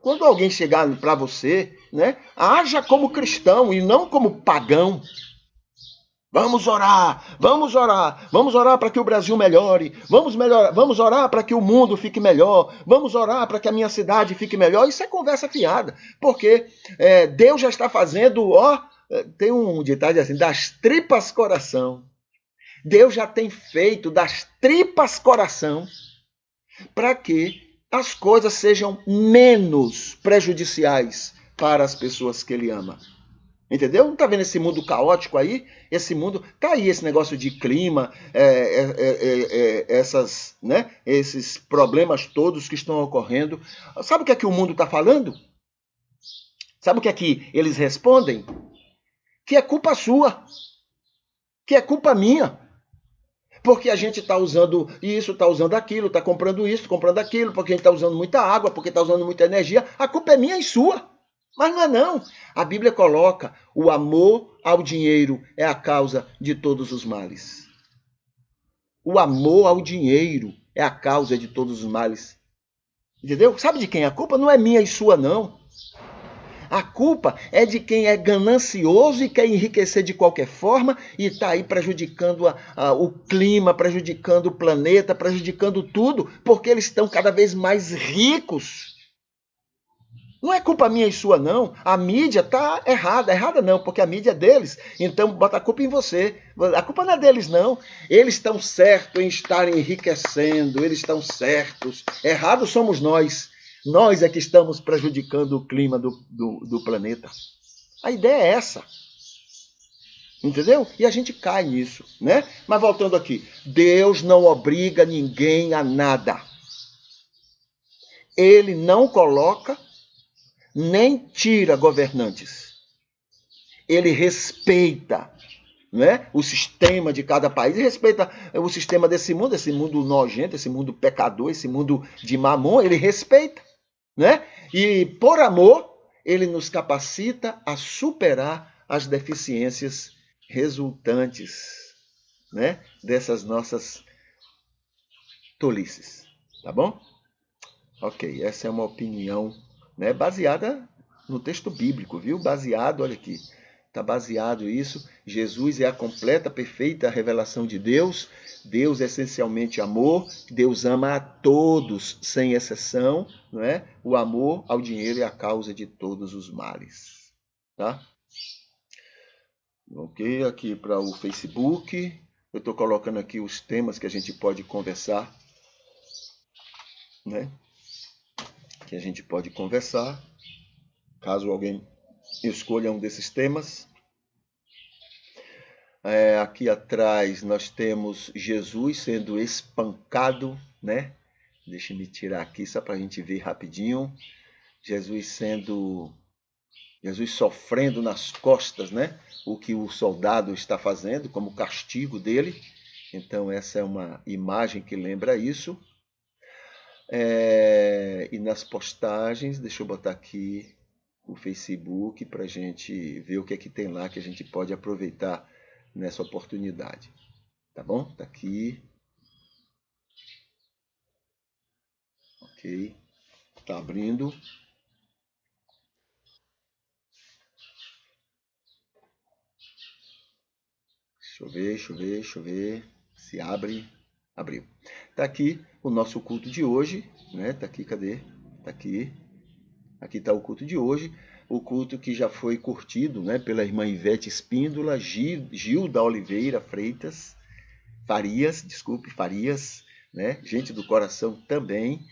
A: quando alguém chegar para você, né, haja como cristão e não como pagão. Vamos orar para que o Brasil melhore, vamos orar para que o mundo fique melhor, vamos orar para que a minha cidade fique melhor. Isso é conversa fiada, porque Deus já está fazendo, tem um ditado assim, das tripas coração. Deus já tem feito das tripas coração para que as coisas sejam menos prejudiciais para as pessoas que ele ama. Entendeu? Não está vendo esse mundo caótico aí? Esse mundo... Está aí esse negócio de clima, esses problemas todos que estão ocorrendo. Sabe o que é que o mundo está falando? Sabe o que é que eles respondem? Que é culpa sua. Que é culpa minha. Porque a gente está usando isso, está usando aquilo, está comprando isso, comprando aquilo, porque a gente está usando muita água, porque está usando muita energia. A culpa é minha e sua. Mas não é não. A Bíblia coloca: o amor ao dinheiro é a causa de todos os males. O amor ao dinheiro é a causa de todos os males. Entendeu? Sabe de quem é a culpa? Não é minha e sua, não. A culpa é de quem é ganancioso e quer enriquecer de qualquer forma e está aí prejudicando o clima, prejudicando o planeta, prejudicando tudo, porque eles estão cada vez mais ricos. Não é culpa minha e sua, não. A mídia está errada. Errada não, porque a mídia é deles. Então, bota a culpa em você. A culpa não é deles, não. Eles estão certos em estarem enriquecendo. Eles estão certos. Errados somos nós. Nós é que estamos prejudicando o clima do planeta. A ideia é essa. Entendeu? E a gente cai nisso, né? Mas voltando aqui. Deus não obriga ninguém a nada. Ele não coloca nem tira governantes. Ele respeita, né, o sistema de cada país, e respeita o sistema desse mundo nojento, esse mundo pecador, esse mundo de mamon, ele respeita. Né? E por amor, ele nos capacita a superar as deficiências resultantes, né, dessas nossas tolices. Tá bom? Ok, essa é uma opinião, né, baseada no texto bíblico, viu? Baseado, olha aqui, está baseado isso. Jesus é a completa, perfeita revelação de Deus. Deus é essencialmente amor. Deus ama a todos, sem exceção. Não é? O amor ao dinheiro é a causa de todos os males. Tá? Ok, aqui para o Facebook. Eu estou colocando aqui os temas que a gente pode conversar. Né? Que a gente pode conversar. Caso alguém escolha um desses temas. Aqui atrás nós temos Jesus sendo espancado, né? Deixa eu tirar aqui só para a gente ver rapidinho. Jesus sofrendo nas costas, né? O que o soldado está fazendo como castigo dele. Então essa é uma imagem que lembra isso. E nas postagens, deixa eu botar aqui o Facebook para a gente ver o que é que tem lá que a gente pode aproveitar nessa oportunidade. Tá bom? Tá aqui. Ok. Tá abrindo. Deixa eu ver. Se abre. Abriu. Tá aqui o nosso culto de hoje, né? Tá aqui, cadê? Tá aqui. Aqui tá o culto de hoje. O culto que já foi curtido, né, pela irmã Ivete Espíndola, Gilda Oliveira Freitas, Farias, né? Gente do coração também.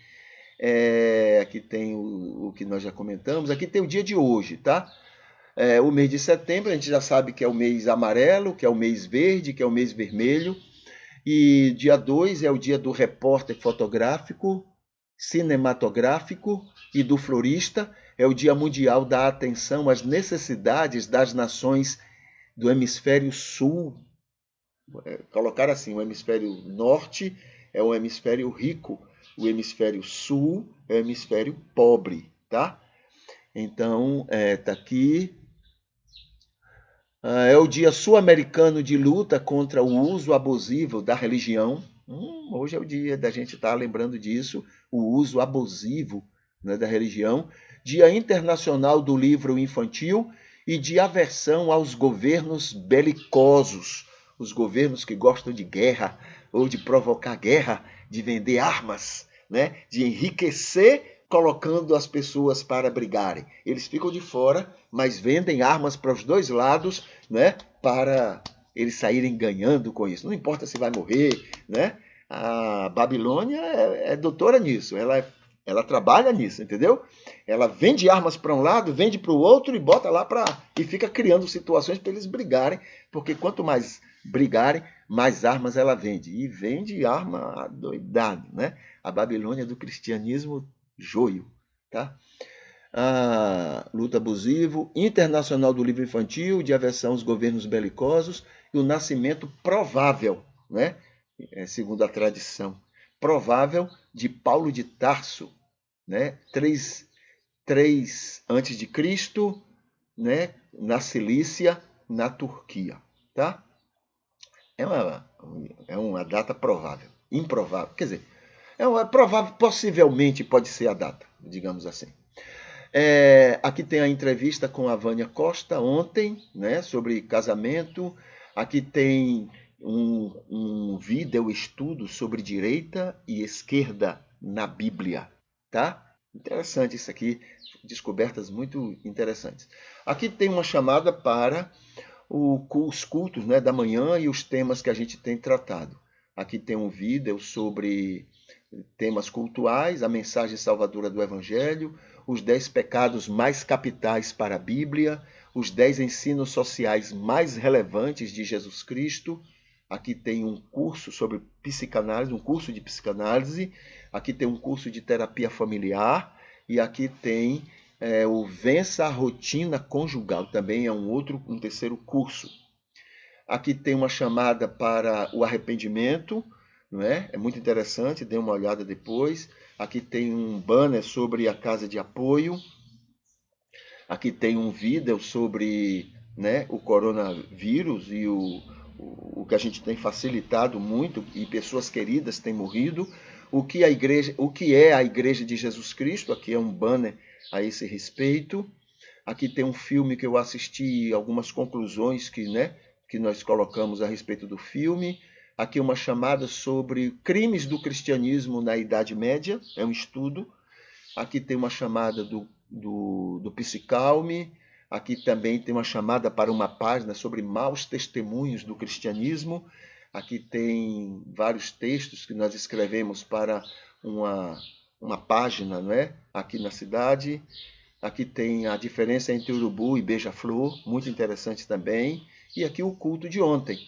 A: Aqui tem o que nós já comentamos. Aqui tem o dia de hoje, tá? O mês de setembro, a gente já sabe que é o mês amarelo, que é o mês verde, que é o mês vermelho. E dia 2 é o dia do repórter fotográfico, cinematográfico e do florista. É o Dia Mundial da Atenção às Necessidades das Nações do Hemisfério Sul. Colocar assim, o hemisfério norte é o hemisfério rico, o hemisfério sul é o hemisfério pobre, tá? Então, tá aqui. É o Dia Sul-Americano de Luta contra o Uso Abusivo da Religião. Hoje é o dia da gente estar lembrando disso, o uso abusivo, né, da religião. Dia Internacional do Livro Infantil e de aversão aos governos belicosos. Os governos que gostam de guerra ou de provocar guerra, de vender armas, né, de enriquecer colocando as pessoas para brigarem. Eles ficam de fora, mas vendem armas para os dois lados, né, para eles saírem ganhando com isso. Não importa se vai morrer, né? A Babilônia é doutora nisso, ela trabalha nisso, entendeu? Ela vende armas para um lado, vende para o outro e bota lá e fica criando situações para eles brigarem, porque quanto mais brigarem, mais armas ela vende. E vende arma adoidado, né? A Babilônia do cristianismo joio, tá? Luta abusivo, Internacional do Livro Infantil, de aversão aos governos belicosos e o nascimento provável, né? Segundo a tradição, provável de Paulo de Tarso, né? 3 antes de Cristo, né? Na Cilícia, na Turquia, tá? É uma data provável, improvável, quer dizer, provável, possivelmente pode ser a data, digamos assim. Aqui tem a entrevista com a Vânia Costa ontem, né, sobre casamento. Aqui tem um vídeo estudo sobre direita e esquerda na Bíblia, tá? Interessante isso aqui, descobertas muito interessantes. Aqui tem uma chamada para os cultos, né, da manhã e os temas que a gente tem tratado. Aqui tem um vídeo sobre temas cultuais, a mensagem salvadora do Evangelho, os 10 pecados mais capitais para a Bíblia, os 10 ensinos sociais mais relevantes de Jesus Cristo. Aqui tem um curso sobre psicanálise, um curso de psicanálise. Aqui tem um curso de terapia familiar. E aqui tem o Vença a Rotina Conjugal, também é um terceiro curso. Aqui tem uma chamada para o arrependimento, não é? É muito interessante, dê uma olhada depois. Aqui tem um banner sobre a casa de apoio. Aqui tem um vídeo sobre, né, o coronavírus e o que a gente tem facilitado muito e pessoas queridas têm morrido. O que é a Igreja de Jesus Cristo? Aqui é um banner a esse respeito. Aqui tem um filme que eu assisti, algumas conclusões que nós colocamos a respeito do filme. Aqui uma chamada sobre crimes do cristianismo na Idade Média, é um estudo. Aqui tem uma chamada do Psicalme. Aqui também tem uma chamada para uma página sobre maus testemunhos do cristianismo. Aqui tem vários textos que nós escrevemos para uma página, não é? Aqui na cidade. Aqui tem a diferença entre urubu e beija-flor, muito interessante também. E aqui o culto de ontem.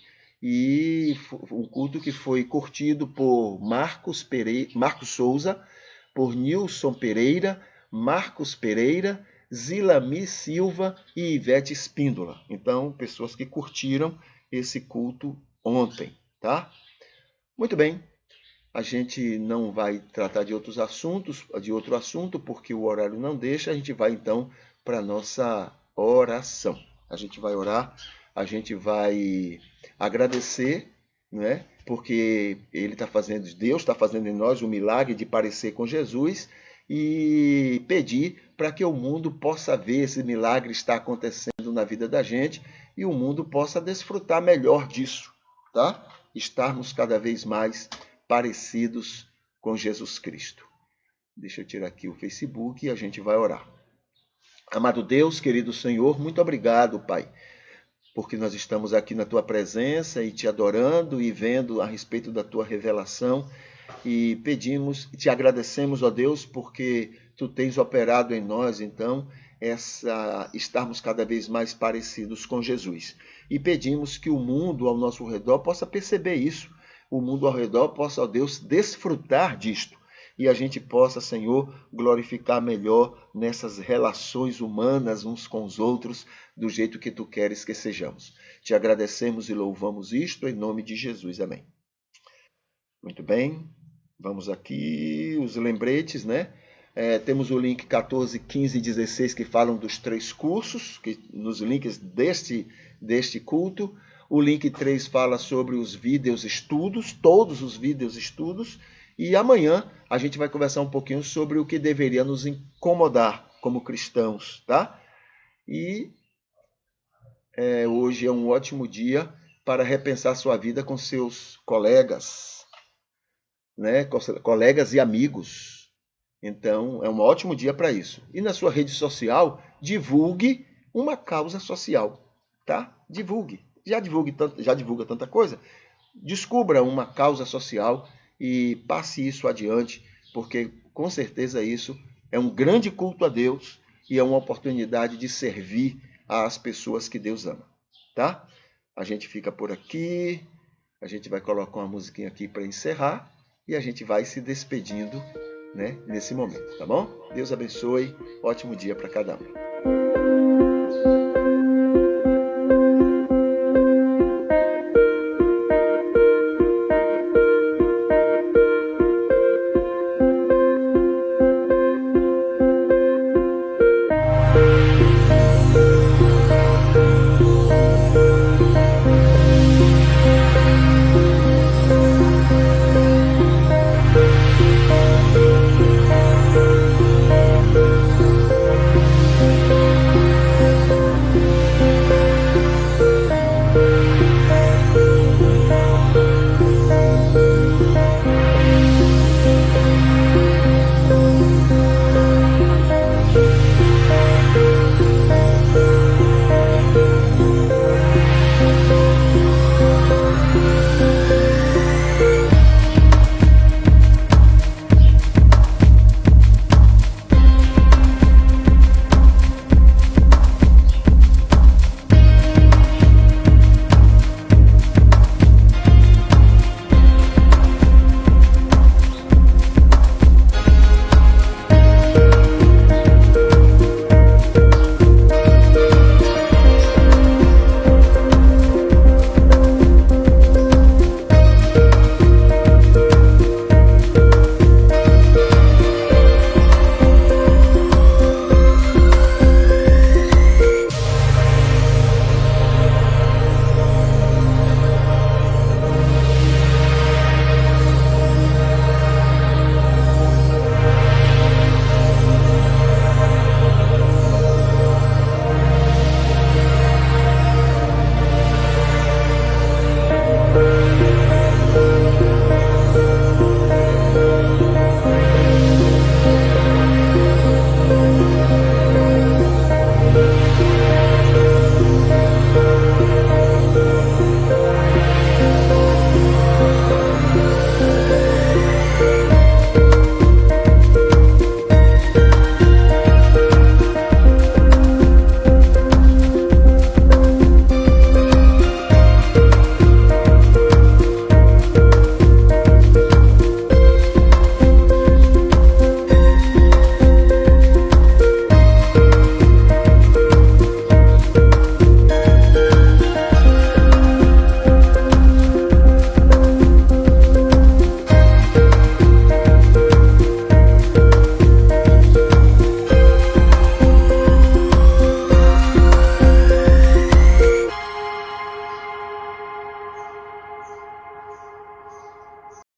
A: E um culto que foi curtido por Marcos Souza, por Nilson Pereira, Marcos Pereira, Zilami Silva e Ivete Espíndola. Então, pessoas que curtiram esse culto ontem, tá? Muito bem. A gente não vai tratar de outro assunto, porque o horário não deixa. A gente vai então para a nossa oração. A gente vai orar, a gente vai agradecer, né? Porque Deus está fazendo em nós o milagre de parecer com Jesus e pedir para que o mundo possa ver esse milagre estar acontecendo na vida da gente e o mundo possa desfrutar melhor disso, tá? Estarmos cada vez mais parecidos com Jesus Cristo. Deixa eu tirar aqui o Facebook e a gente vai orar. Amado Deus, querido Senhor, muito obrigado, Pai, porque nós estamos aqui na Tua presença e Te adorando e vendo a respeito da Tua revelação e pedimos e Te agradecemos, ó Deus, porque Tu tens operado em nós, então, estarmos cada vez mais parecidos com Jesus. E pedimos que o mundo ao nosso redor possa perceber isso, o mundo ao redor possa, ó Deus, desfrutar disto. E a gente possa, Senhor, glorificar melhor nessas relações humanas uns com os outros, do jeito que Tu queres que sejamos. Te agradecemos e louvamos isto em nome de Jesus. Amém. Muito bem. Vamos aqui, os lembretes, né? Temos o link 14, 15 e 16 que falam dos 3 cursos, nos links deste culto. O link 3 fala sobre os vídeos estudos, todos os vídeos estudos. E amanhã a gente vai conversar um pouquinho sobre o que deveria nos incomodar como cristãos, tá? E hoje é um ótimo dia para repensar sua vida com seus colegas, né? Colegas e amigos. Então, é um ótimo dia para isso. E na sua rede social, divulgue uma causa social, tá? Divulgue. Já divulga tanta coisa? Descubra uma causa social e passe isso adiante, porque com certeza isso é um grande culto a Deus e é uma oportunidade de servir às pessoas que Deus ama, tá? A gente fica por aqui, a gente vai colocar uma musiquinha aqui para encerrar e a gente vai se despedindo, né, nesse momento, tá bom? Deus abençoe, ótimo dia para cada um.